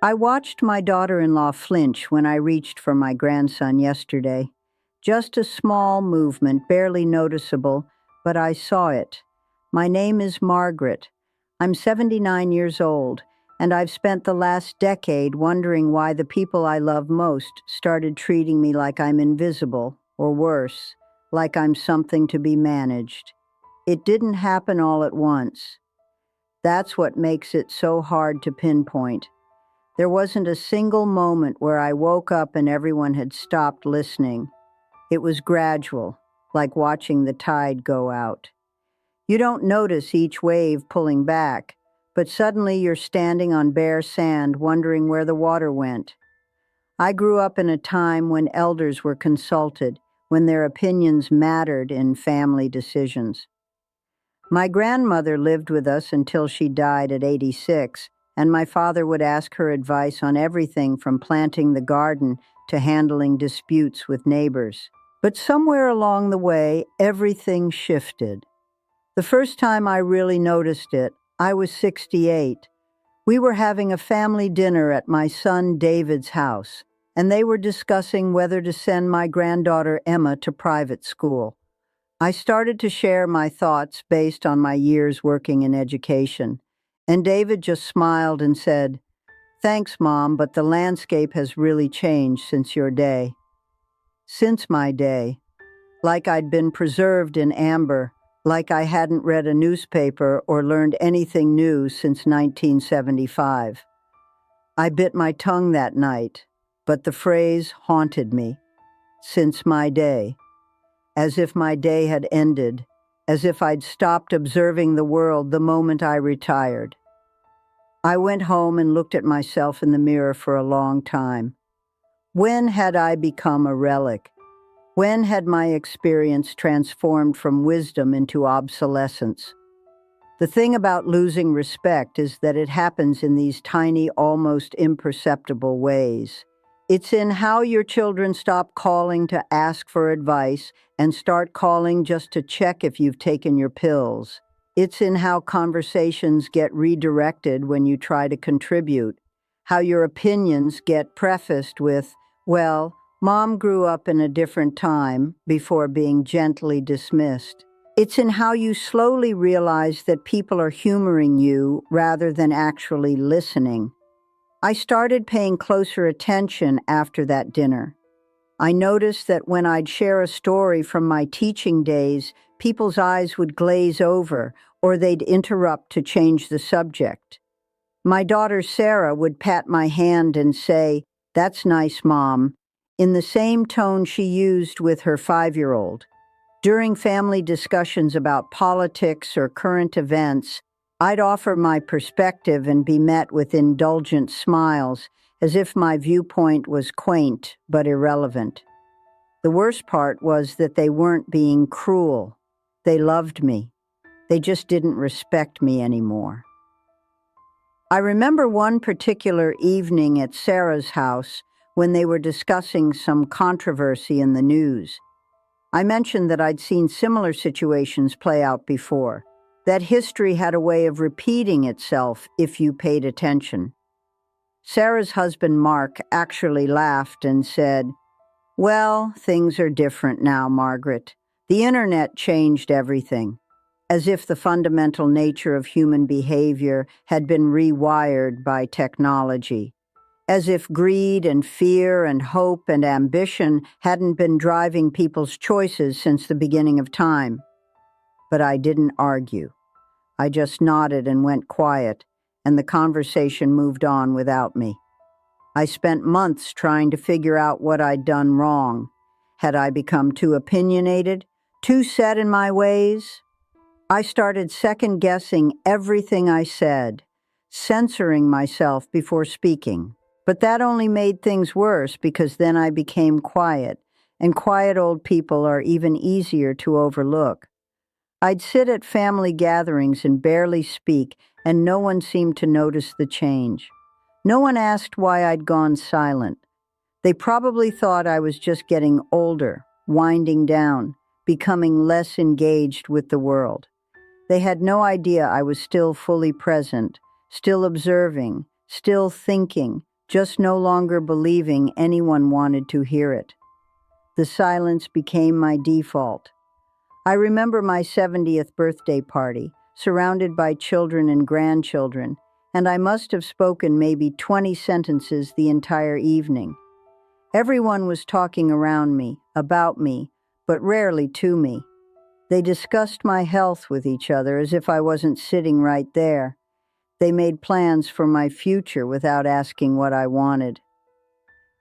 I watched my daughter-in-law flinch when I reached for my grandson yesterday. Just a small movement, barely noticeable, but I saw it. My name is Margaret. I'm 79 years old, and I've spent the last decade wondering why the people I love most started treating me like I'm invisible, or worse, like I'm something to be managed. It didn't happen all at once. That's what makes it so hard to pinpoint. There wasn't a single moment where I woke up and everyone had stopped listening. It was gradual, like watching the tide go out. You don't notice each wave pulling back, but suddenly you're standing on bare sand wondering where the water went. I grew up in a time when elders were consulted, when their opinions mattered in family decisions. My grandmother lived with us until she died at 86, and my father would ask her advice on everything from planting the garden to handling disputes with neighbors. But somewhere along the way, everything shifted. The first time I really noticed it, I was 68. We were having a family dinner at my son David's house, and they were discussing whether to send my granddaughter Emma to private school. I started to share my thoughts based on my years working in education, and David just smiled and said, "Thanks, Mom, but the landscape has really changed since your day." Since my day, like I'd been preserved in amber, like I hadn't read a newspaper or learned anything new since 1975. I bit my tongue that night, but the phrase haunted me. Since my day. As if my day had ended, as if I'd stopped observing the world the moment I retired. I went home and looked at myself in the mirror for a long time. When had I become a relic? When had my experience transformed from wisdom into obsolescence? The thing about losing respect is that it happens in these tiny, almost imperceptible ways. It's in how your children stop calling to ask for advice and start calling just to check if you've taken your pills. It's in how conversations get redirected when you try to contribute, how your opinions get prefaced with, "Well, Mom grew up in a different time," before being gently dismissed. It's in how you slowly realize that people are humoring you rather than actually listening. I started paying closer attention after that dinner. I noticed that when I'd share a story from my teaching days, people's eyes would glaze over or they'd interrupt to change the subject. My daughter Sarah would pat my hand and say, "That's nice, Mom," in the same tone she used with her 5-year-old. During family discussions about politics or current events, I'd offer my perspective and be met with indulgent smiles, as if my viewpoint was quaint but irrelevant. The worst part was that they weren't being cruel. They loved me. They just didn't respect me anymore. I remember one particular evening at Sarah's house when they were discussing some controversy in the news. I mentioned that I'd seen similar situations play out before, that history had a way of repeating itself if you paid attention. Sarah's husband, Mark, actually laughed and said, "Well, things are different now, Margaret. The internet changed everything," as if the fundamental nature of human behavior had been rewired by technology, as if greed and fear and hope and ambition hadn't been driving people's choices since the beginning of time. But I didn't argue. I just nodded and went quiet, and the conversation moved on without me. I spent months trying to figure out what I'd done wrong. Had I become too opinionated, too set in my ways? I started second-guessing everything I said, censoring myself before speaking. But that only made things worse because then I became quiet, and quiet old people are even easier to overlook. I'd sit at family gatherings and barely speak, and no one seemed to notice the change. No one asked why I'd gone silent. They probably thought I was just getting older, winding down, becoming less engaged with the world. They had no idea I was still fully present, still observing, still thinking, just no longer believing anyone wanted to hear it. The silence became my default. I remember my 70th birthday party, surrounded by children and grandchildren, and I must have spoken maybe 20 sentences the entire evening. Everyone was talking around me, about me, but rarely to me. They discussed my health with each other as if I wasn't sitting right there. They made plans for my future without asking what I wanted.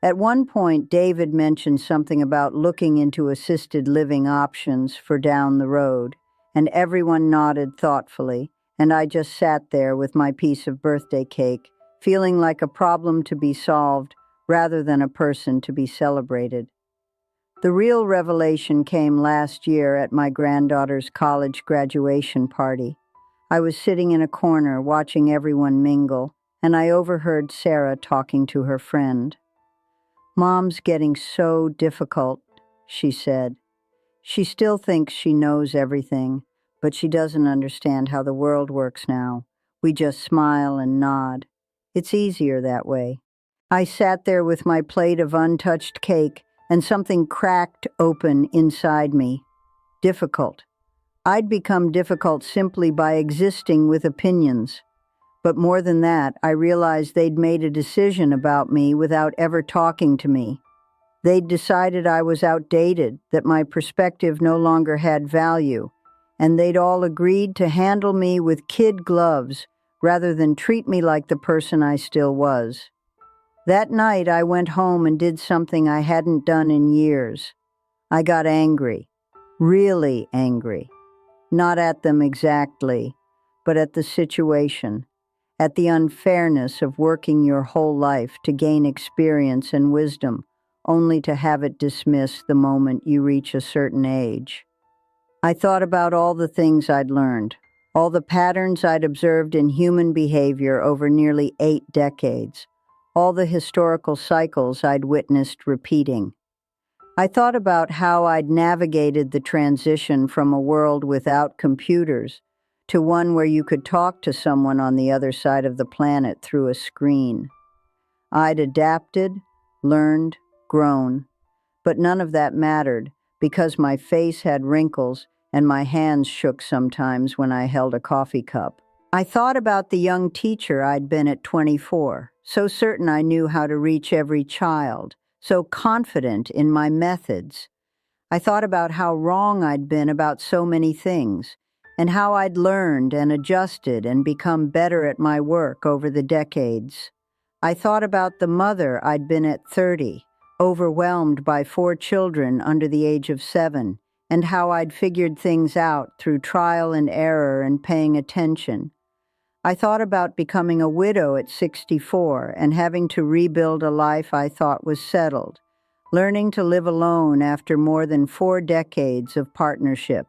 At one point, David mentioned something about looking into assisted living options for down the road, and everyone nodded thoughtfully, and I just sat there with my piece of birthday cake, feeling like a problem to be solved rather than a person to be celebrated. The real revelation came last year at my granddaughter's college graduation party. I was sitting in a corner watching everyone mingle, and I overheard Sarah talking to her friend. "Mom's getting so difficult," she said. "She still thinks she knows everything, but she doesn't understand how the world works now. We just smile and nod. It's easier that way." I sat there with my plate of untouched cake, and something cracked open inside me. Difficult. I'd become difficult simply by existing with opinions. But more than that, I realized they'd made a decision about me without ever talking to me. They'd decided I was outdated, that my perspective no longer had value, and they'd all agreed to handle me with kid gloves rather than treat me like the person I still was. That night, I went home and did something I hadn't done in years. I got angry, really angry. Not at them exactly, but at the situation, at the unfairness of working your whole life to gain experience and wisdom, only to have it dismissed the moment you reach a certain age. I thought about all the things I'd learned, all the patterns I'd observed in human behavior over nearly 8 decades, all the historical cycles I'd witnessed repeating. I thought about how I'd navigated the transition from a world without computers to one where you could talk to someone on the other side of the planet through a screen. I'd adapted, learned, grown, but none of that mattered because my face had wrinkles and my hands shook sometimes when I held a coffee cup. I thought about the young teacher I'd been at 24, so certain I knew how to reach every child, so confident in my methods. I thought about how wrong I'd been about so many things, and how I'd learned and adjusted and become better at my work over the decades. I thought about the mother I'd been at 30, overwhelmed by 4 children under the age of 7, and how I'd figured things out through trial and error and paying attention. I thought about becoming a widow at 64 and having to rebuild a life I thought was settled, learning to live alone after more than 4 decades of partnership.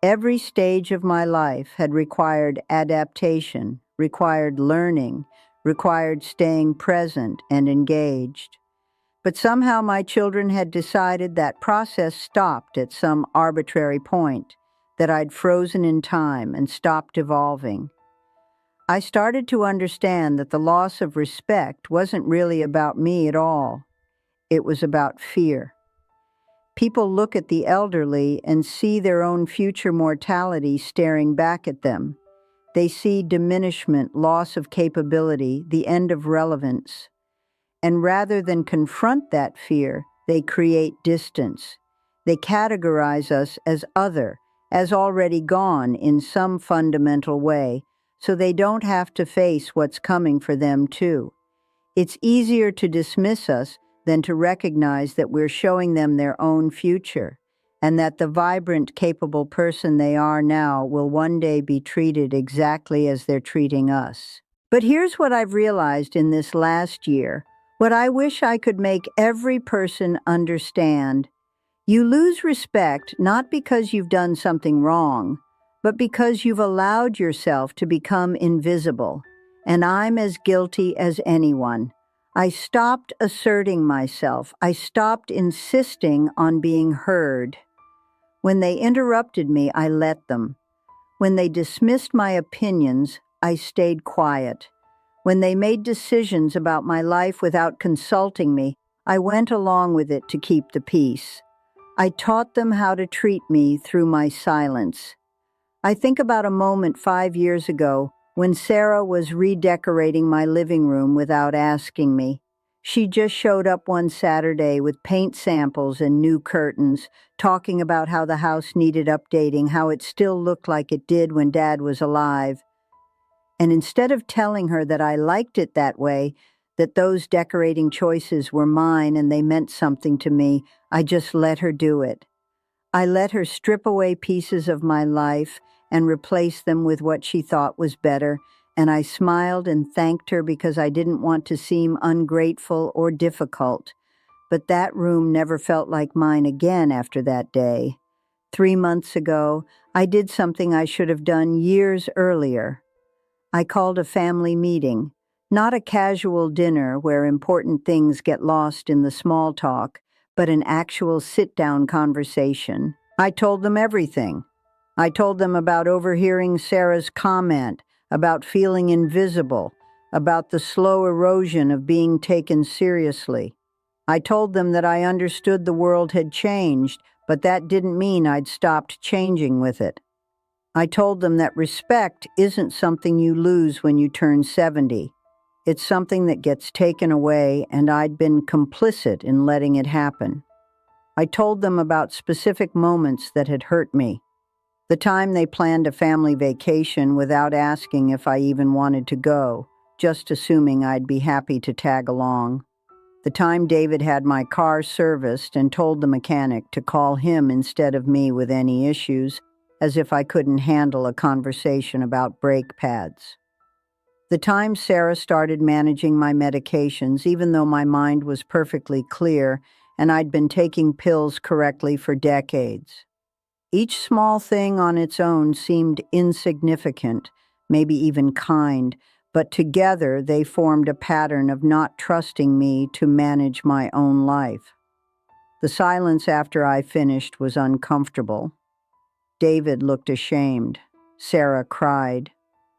Every stage of my life had required adaptation, required learning, required staying present and engaged. But somehow my children had decided that process stopped at some arbitrary point, that I'd frozen in time and stopped evolving. I started to understand that the loss of respect wasn't really about me at all. It was about fear. People look at the elderly and see their own future mortality staring back at them. They see diminishment, loss of capability, the end of relevance. And rather than confront that fear, they create distance. They categorize us as other, as already gone in some fundamental way, so they don't have to face what's coming for them too. It's easier to dismiss us than to recognize that we're showing them their own future, and that the vibrant, capable person they are now will one day be treated exactly as they're treating us. But here's what I've realized in this last year, what I wish I could make every person understand. You lose respect not because you've done something wrong, but because you've allowed yourself to become invisible. And I'm as guilty as anyone. I stopped asserting myself. I stopped insisting on being heard. When they interrupted me, I let them. When they dismissed my opinions, I stayed quiet. When they made decisions about my life without consulting me, I went along with it to keep the peace. I taught them how to treat me through my silence. I think about a moment 5 years ago when Sarah was redecorating my living room without asking me. She just showed up one Saturday with paint samples and new curtains, talking about how the house needed updating, how it still looked like it did when Dad was alive. And instead of telling her that I liked it that way, that those decorating choices were mine and they meant something to me, I just let her do it. I let her strip away pieces of my life and replace them with what she thought was better, and I smiled and thanked her because I didn't want to seem ungrateful or difficult. But that room never felt like mine again after that day. 3 months ago, I did something I should have done years earlier. I called a family meeting, not a casual dinner where important things get lost in the small talk, but an actual sit-down conversation. I told them everything. I told them about overhearing Sarah's comment, about feeling invisible, about the slow erosion of being taken seriously. I told them that I understood the world had changed, but that didn't mean I'd stopped changing with it. I told them that respect isn't something you lose when you turn 70. It's something that gets taken away, and I'd been complicit in letting it happen. I told them about specific moments that had hurt me. The time they planned a family vacation without asking if I even wanted to go, just assuming I'd be happy to tag along. The time David had my car serviced and told the mechanic to call him instead of me with any issues, as if I couldn't handle a conversation about brake pads. The time Sarah started managing my medications, even though my mind was perfectly clear and I'd been taking pills correctly for decades. Each small thing on its own seemed insignificant, maybe even kind, but together they formed a pattern of not trusting me to manage my own life. The silence after I finished was uncomfortable. David looked ashamed. Sarah cried.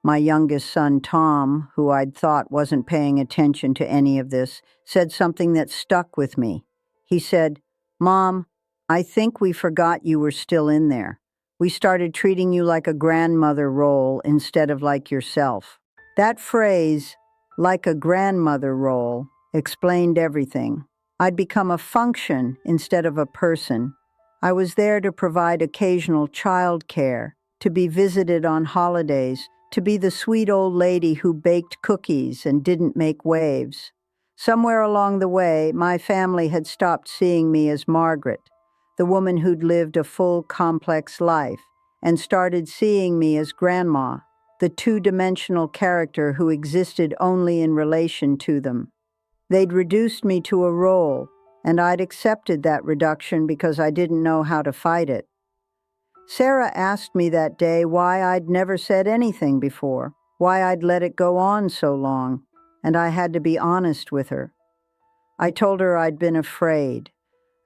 My youngest son, Tom, who I'd thought wasn't paying attention to any of this, said something that stuck with me. He said, "Mom, I think we forgot you were still in there. We started treating you like a grandmother role instead of like yourself." That phrase, "like a grandmother role," explained everything. I'd become a function instead of a person. I was there to provide occasional child care, to be visited on holidays, to be the sweet old lady who baked cookies and didn't make waves. Somewhere along the way, my family had stopped seeing me as Margaret, the woman who'd lived a full, complex life, and started seeing me as Grandma, the two-dimensional character who existed only in relation to them. They'd reduced me to a role, and I'd accepted that reduction because I didn't know how to fight it. Sarah asked me that day why I'd never said anything before, why I'd let it go on so long, and I had to be honest with her. I told her I'd been afraid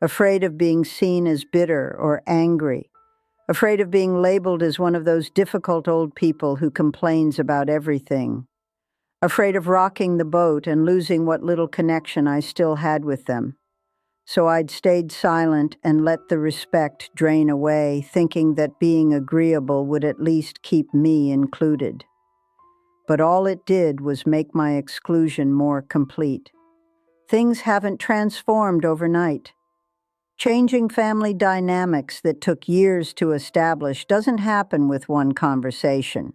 of being seen as bitter or angry, afraid of being labeled as one of those difficult old people who complains about everything, afraid of rocking the boat and losing what little connection I still had with them. So I'd stayed silent and let the respect drain away, thinking that being agreeable would at least keep me included. But all it did was make my exclusion more complete. Things haven't transformed overnight. Changing family dynamics that took years to establish doesn't happen with one conversation.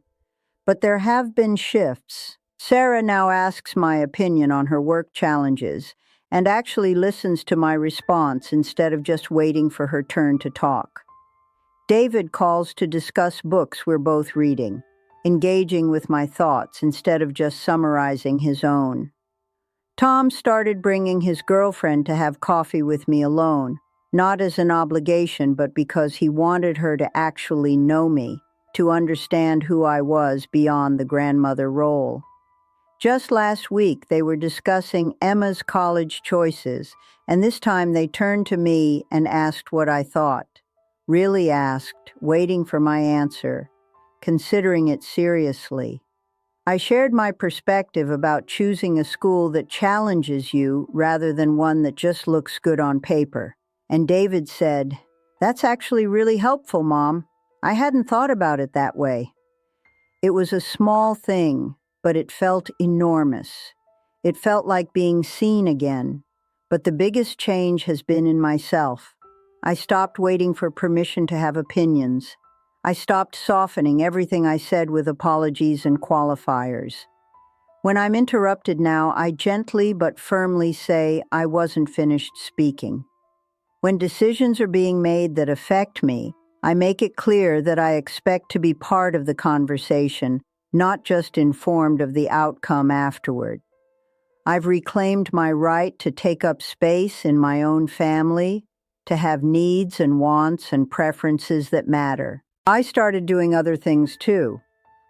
But there have been shifts. Sarah now asks my opinion on her work challenges and actually listens to my response instead of just waiting for her turn to talk. David calls to discuss books we're both reading, engaging with my thoughts instead of just summarizing his own. Tom started bringing his girlfriend to have coffee with me alone, not as an obligation, but because he wanted her to actually know me, to understand who I was beyond the grandmother role. Just last week, they were discussing Emma's college choices, and this time they turned to me and asked what I thought. Really asked, waiting for my answer, considering it seriously. I shared my perspective about choosing a school that challenges you rather than one that just looks good on paper. And David said, "That's actually really helpful, Mom. I hadn't thought about it that way." It was a small thing, but it felt enormous. It felt like being seen again. But the biggest change has been in myself. I stopped waiting for permission to have opinions. I stopped softening everything I said with apologies and qualifiers. When I'm interrupted now, I gently but firmly say I wasn't finished speaking. When decisions are being made that affect me, I make it clear that I expect to be part of the conversation, not just informed of the outcome afterward. I've reclaimed my right to take up space in my own family, to have needs and wants and preferences that matter. I started doing other things too.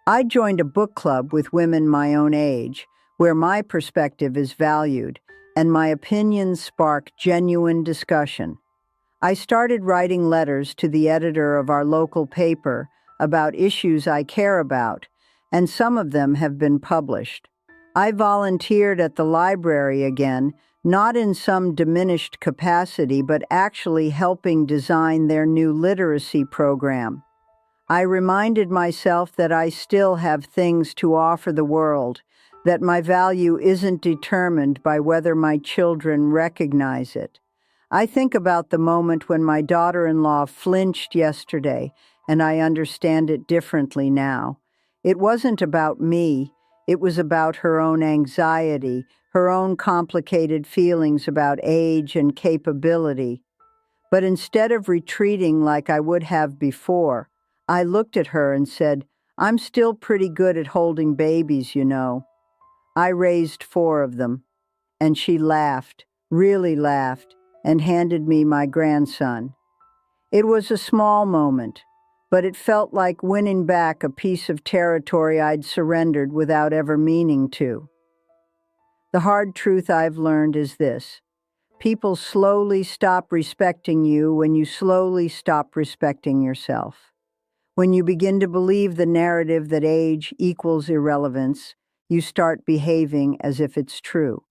I joined a book club with women my own age, where my perspective is valued, and my opinions spark genuine discussion. I started writing letters to the editor of our local paper about issues I care about, and some of them have been published. I volunteered at the library again, not in some diminished capacity, but actually helping design their new literacy program. I reminded myself that I still have things to offer the world, that my value isn't determined by whether my children recognize it. I think about the moment when my daughter-in-law flinched yesterday, and I understand it differently now. It wasn't about me. It was about her own anxiety, her own complicated feelings about age and capability. But instead of retreating like I would have before, I looked at her and said, "I'm still pretty good at holding babies, you know. I raised 4 of them." And she laughed, really laughed, and handed me my grandson. It was a small moment, but it felt like winning back a piece of territory I'd surrendered without ever meaning to. The hard truth I've learned is this: people slowly stop respecting you when you slowly stop respecting yourself. When you begin to believe the narrative that age equals irrelevance, you start behaving as if it's true.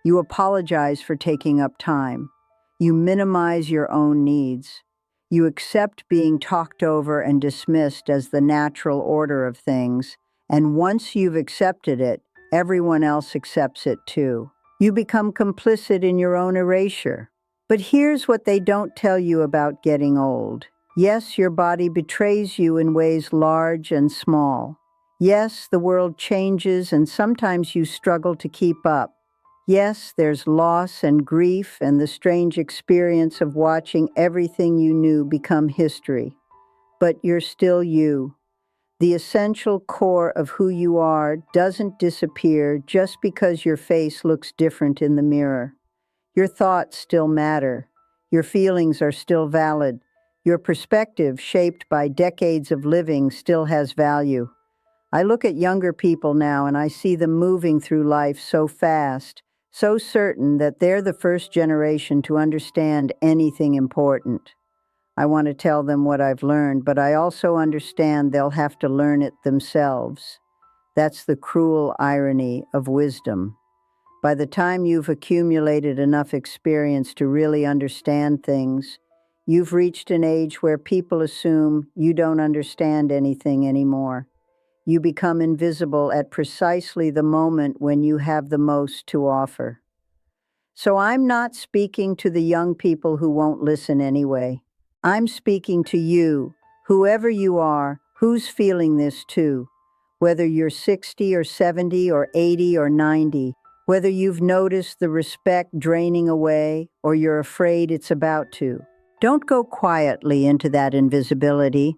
You apologize for taking up time. You minimize your own needs. You accept being talked over and dismissed as the natural order of things, and once you've accepted it, everyone else accepts it too. You become complicit in your own erasure. But here's what they don't tell you about getting old. Yes, your body betrays you in ways large and small. Yes, the world changes and sometimes you struggle to keep up. Yes, there's loss and grief and the strange experience of watching everything you knew become history. But you're still you. The essential core of who you are doesn't disappear just because your face looks different in the mirror. Your thoughts still matter. Your feelings are still valid. Your perspective, shaped by decades of living, still has value. I look at younger people now and I see them moving through life so fast, so certain that they're the first generation to understand anything important. I want to tell them what I've learned, but I also understand they'll have to learn it themselves. That's the cruel irony of wisdom. By the time you've accumulated enough experience to really understand things, you've reached an age where people assume you don't understand anything anymore. You become invisible at precisely the moment when you have the most to offer. So I'm not speaking to the young people who won't listen anyway. I'm speaking to you, whoever you are, who's feeling this too. Whether you're 60 or 70 or 80 or 90, whether you've noticed the respect draining away or you're afraid it's about to. Don't go quietly into that invisibility.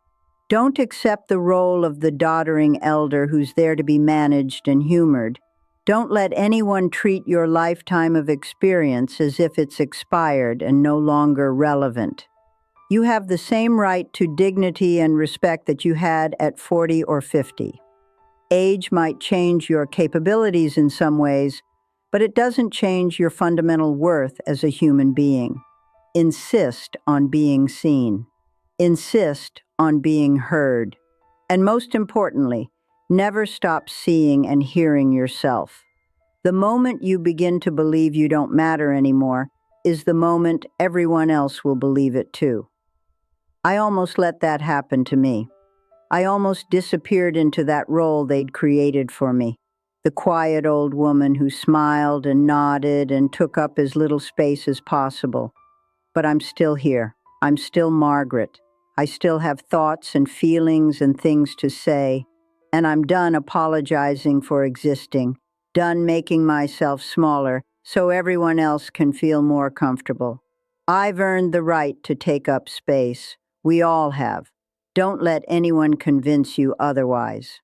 Don't accept the role of the doddering elder who's there to be managed and humored. Don't let anyone treat your lifetime of experience as if it's expired and no longer relevant. You have the same right to dignity and respect that you had at 40 or 50. Age might change your capabilities in some ways, but it doesn't change your fundamental worth as a human being. Insist on being seen. Insist on being heard. And most importantly, Never stop seeing and hearing yourself. The moment you begin to believe you don't matter anymore is the moment everyone else will believe it too. I almost let that happen to me. I almost disappeared into that role they'd created for me. The quiet old woman who smiled and nodded and took up as little space as possible. But I'm still here. I'm still Margaret. I still have thoughts and feelings and things to say. And I'm done apologizing for existing, done making myself smaller so everyone else can feel more comfortable. I've earned the right to take up space. We all have. Don't let anyone convince you otherwise.